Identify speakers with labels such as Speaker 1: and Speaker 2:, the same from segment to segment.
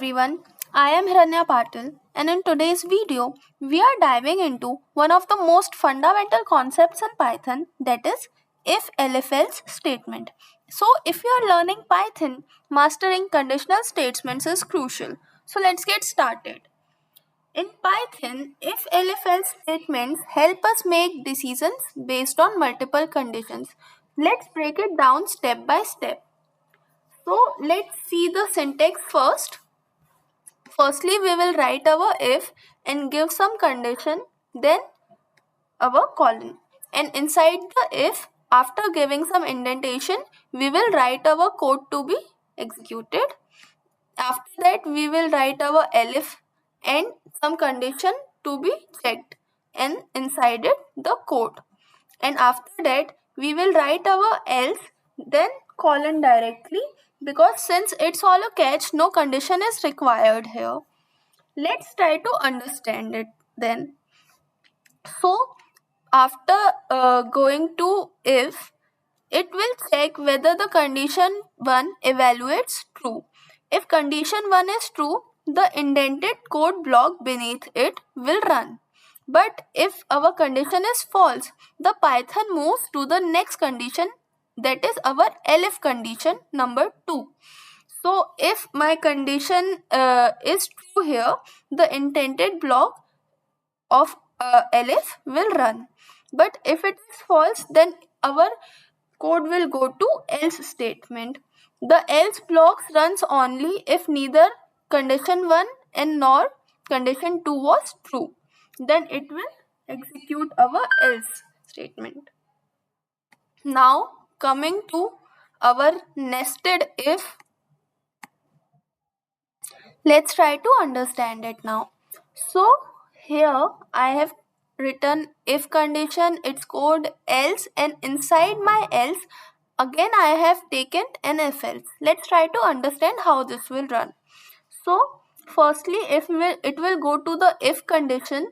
Speaker 1: everyone, I am Hiranya Patil, and in today's video, we are diving into one of the most fundamental concepts in Python, that is if elif else statement. So, if you are learning Python, mastering conditional statements is crucial. So, let's get started. In Python, if elif else statements help us make decisions based on multiple conditions. Let's break it down step by step. So, let's see the syntax first. Firstly, we will write our if and give some condition, then our colon. And inside the if, after giving some indentation, we will write our code to be executed. After that, we will write our elif and some condition to be checked, and inside it the code. And after that, we will write our else, then colon directly, because since it's all a catch, no condition is required here. Let's try to understand it then. So, after going to if, it will check whether the condition 1 evaluates true. If condition 1 is true, the indented code block beneath it will run. But if our condition is false, the Python moves to the next condition, that is our elif condition number 2. So if my condition is true here, the intended block of elif will run. But if it is false, then our code will go to else statement. The else blocks runs only if neither condition 1 and nor condition 2 was true. Then it will execute our else statement. Now coming to our nested if, let's try to understand it now. So here I have written if condition, its code else, and inside my else again I have taken an if else. Let's try to understand how this will run. So firstly, if it will go to the if condition.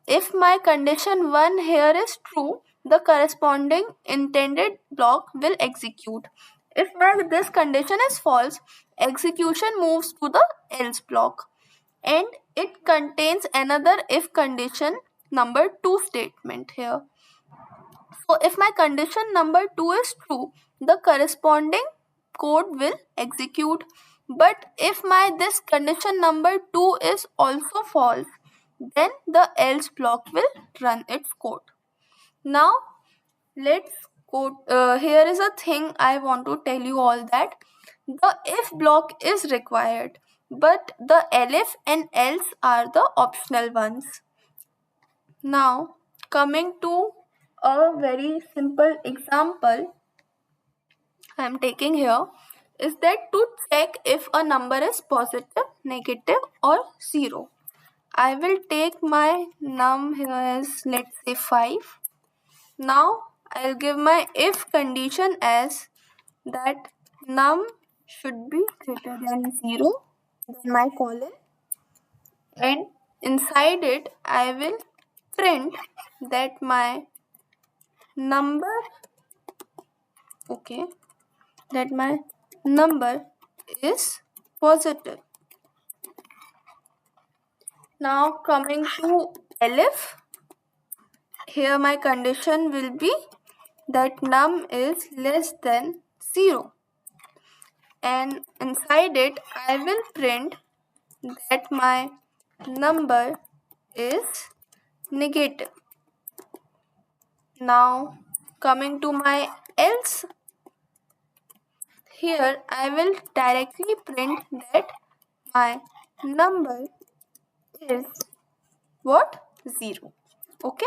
Speaker 1: If my condition 1 here is true, the corresponding intended block will execute. If this condition is false, execution moves to the else block, and it contains another if condition number 2 statement here. So if my condition number 2 is true, the corresponding code will execute. But if my this condition number 2 is also false, then the else block will run its code. Now let's go. Here is a thing I want to tell you all, that the if block is required, but the elif and else are the optional ones. Now coming to a very simple example I am taking here, is that to check if a number is positive, negative or 0. I will take my num here as, let's say, 5. Now I'll give my if condition as that num should be greater than 0, then my colon, and inside it I will print that my number, okay, that my number is positive. Now coming to elif, here my condition will be that num is less than 0, and inside it I will print that my number is negative. Now coming to my else, here I will directly print that my number is what? 0. Okay,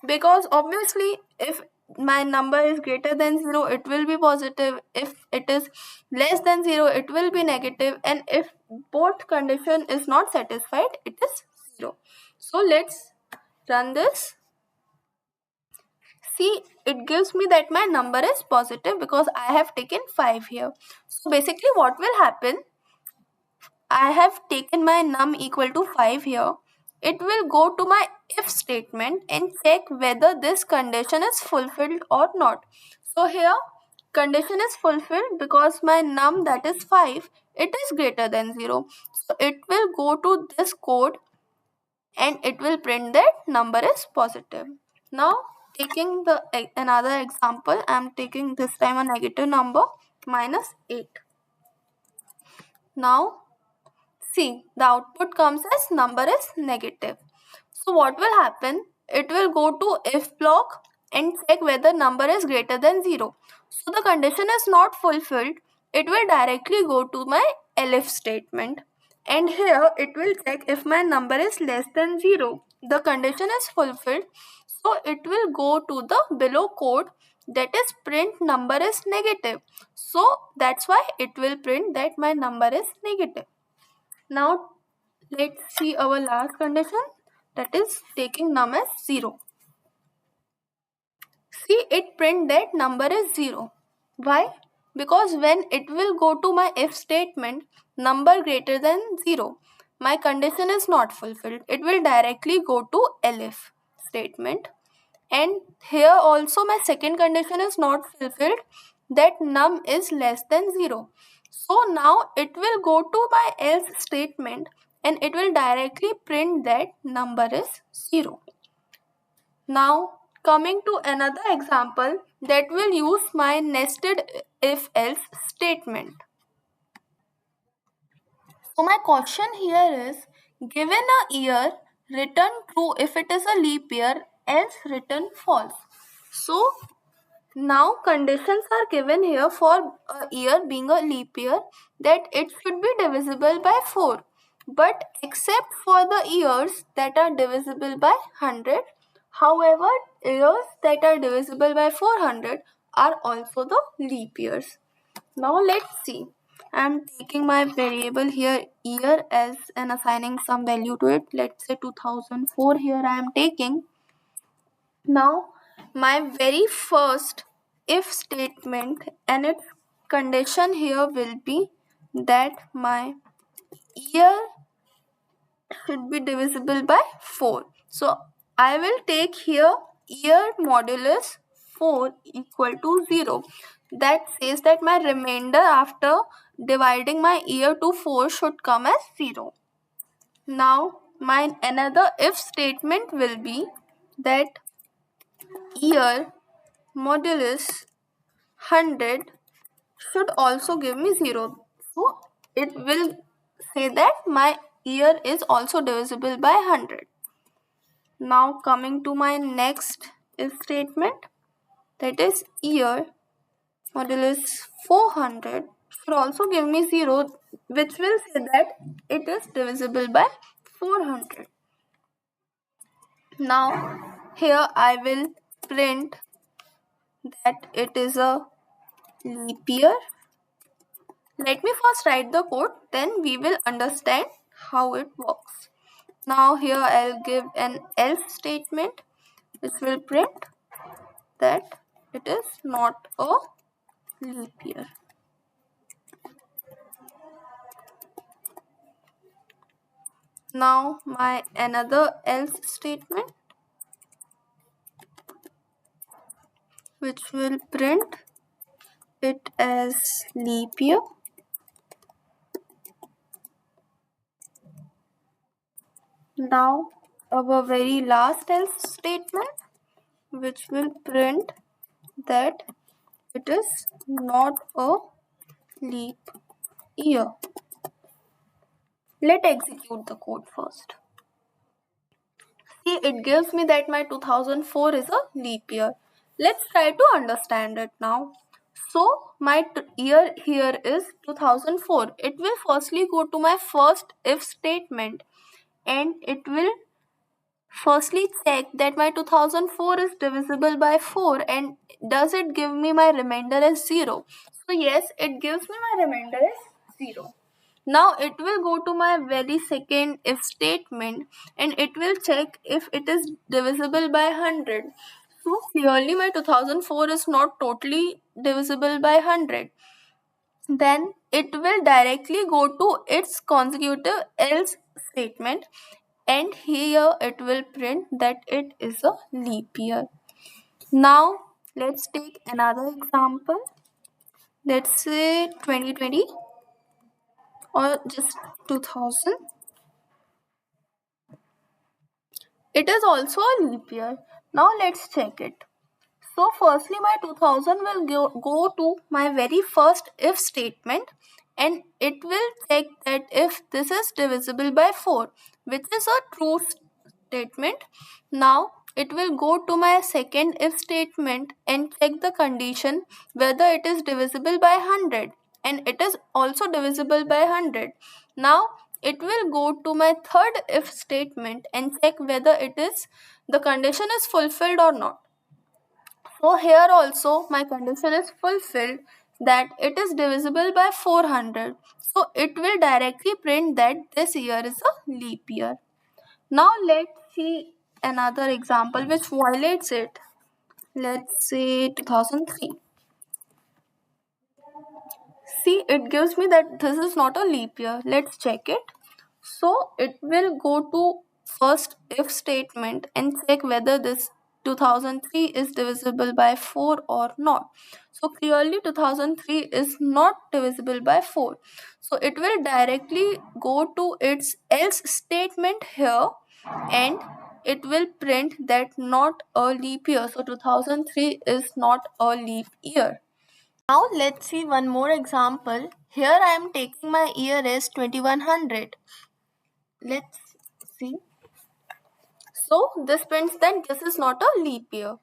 Speaker 1: because obviously if my number is greater than 0, it will be positive. If it is less than 0, it will be negative, and if both condition is not satisfied, it is 0. So let's run this. See, it gives me that my number is positive because I have taken 5 here. So basically what will happen, I have taken my num equal to 5 here. It will go to my if statement and check whether this condition is fulfilled or not. So here condition is fulfilled because my num, that is 5, it is greater than 0. So it will go to this code and it will print that number is positive. Now taking the another example, I am taking this time a negative number -8. Now see, the output comes as number is negative. So what will happen? It will go to if block and check whether number is greater than 0. So the condition is not fulfilled. It will directly go to my elif statement. And here it will check if my number is less than 0. The condition is fulfilled. So it will go to the below code, that is print number is negative. So that's why it will print that my number is negative. Now let's see our last condition, that is taking num as 0. See, it print that number is 0. Why? Because when it will go to my if statement, number greater than 0, my condition is not fulfilled. It will directly go to elif statement. And here also my second condition is not fulfilled, that num is less than 0. So now it will go to my else statement and it will directly print that number is 0. Now coming to another example that will use my nested if else statement. So my question here is, given a year, return true if it is a leap year, else return false. So now conditions are given here for a year being a leap year, that it should be divisible by 4. But except for the years that are divisible by 100, however, years that are divisible by 400 are also the leap years. Now let's see. I am taking my variable here year as and assigning some value to it. Let's say 2004 here I am taking. Now my very first if statement and its condition here will be that my year should be divisible by 4. So I will take here year modulus 4 equal to 0. That says that my remainder after dividing my year to 4 should come as 0. Now my another if statement will be that year modulus 100 should also give me 0. So it will say that my year is also divisible by 100. Now coming to my next if statement, that is year modulus 400 should also give me 0, which will say that it is divisible by 400. Now here I will print that it is a leap year. Let me first write the code, then we will understand how it works. Now here I'll give an else statement which will print that it is not a leap year. Now my another else statement which will print it as leap year. Now our very last else statement which will print that it is not a leap year. Let's execute the code first. See, it gives me that my 2004 is a leap year. Let's try to understand it now. So my year here is 2004. It will firstly go to my first if statement and it will firstly check that my 2004 is divisible by 4 and does it give me my remainder as 0. So yes, it gives me my remainder as 0. Now it will go to my very second if statement and it will check if it is divisible by 100. So clearly my 2004 is not totally divisible by 100. Then it will directly go to its consecutive else statement and here it will print that it is a leap year. Now let's take another example. Let's say 2020. or just 2000. It is also a leap year. Now let's check it. So firstly my 2000 will go to my very first if statement, and it will check that if this is divisible by 4, which is a true statement. Now it will go to my second if statement and check the condition whether it is divisible by 100, and it is also divisible by 100. Now it will go to my third if statement and check whether the condition is fulfilled or not. So here also my condition is fulfilled, that it is divisible by 400. So it will directly print that this year is a leap year. Now let's see another example which violates it. Let's say 2003. See, it gives me that this is not a leap year. Let's check it. So it will go to first if statement and check whether this 2003 is divisible by 4 or not. So clearly 2003 is not divisible by 4. So it will directly go to its else statement here, and it will print that not a leap year. So 2003 is not a leap year. Now let's see one more example. Here I am taking my year as 2100. Let's see. So this prints that this is not a leap year.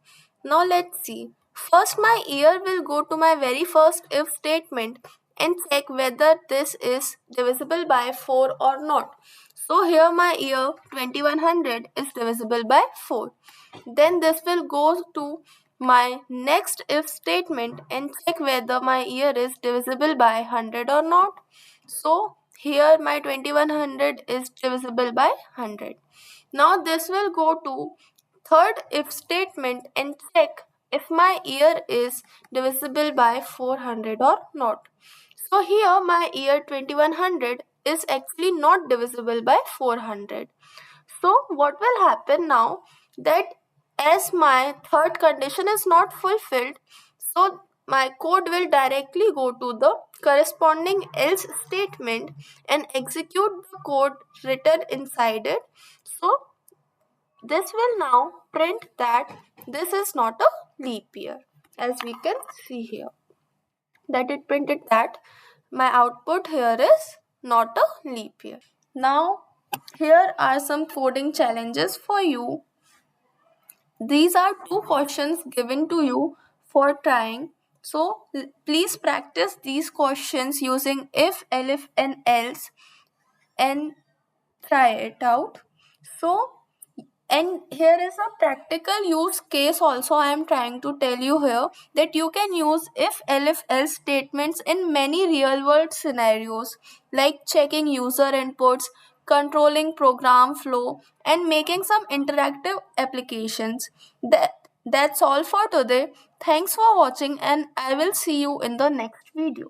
Speaker 1: Now let's see. First my year will go to my very first if statement and check whether this is divisible by 4 or not. So here my year 2100 is divisible by 4. Then this will go to my next if statement and check whether my year is divisible by 100 or not. So here my 2100 is divisible by 100. Now this will go to third if statement and check if my year is divisible by 400 or not. So here my year 2100 is actually not divisible by 400. So what will happen now, that as my third condition is not fulfilled, so my code will directly go to the corresponding else statement and execute the code written inside it. So this will now print that this is not a leap year, as we can see here, that it printed that my output here is not a leap year. Now here are some coding challenges for you. These are two questions given to you for trying. So please practice these questions using if, elif, and else and try it out. So, and here is a practical use case also I am trying to tell you here, that you can use if, elif, else statements in many real world scenarios, like checking user inputs, controlling program flow, and making some interactive applications. That's all for today. Thanks for watching, and I will see you in the next video.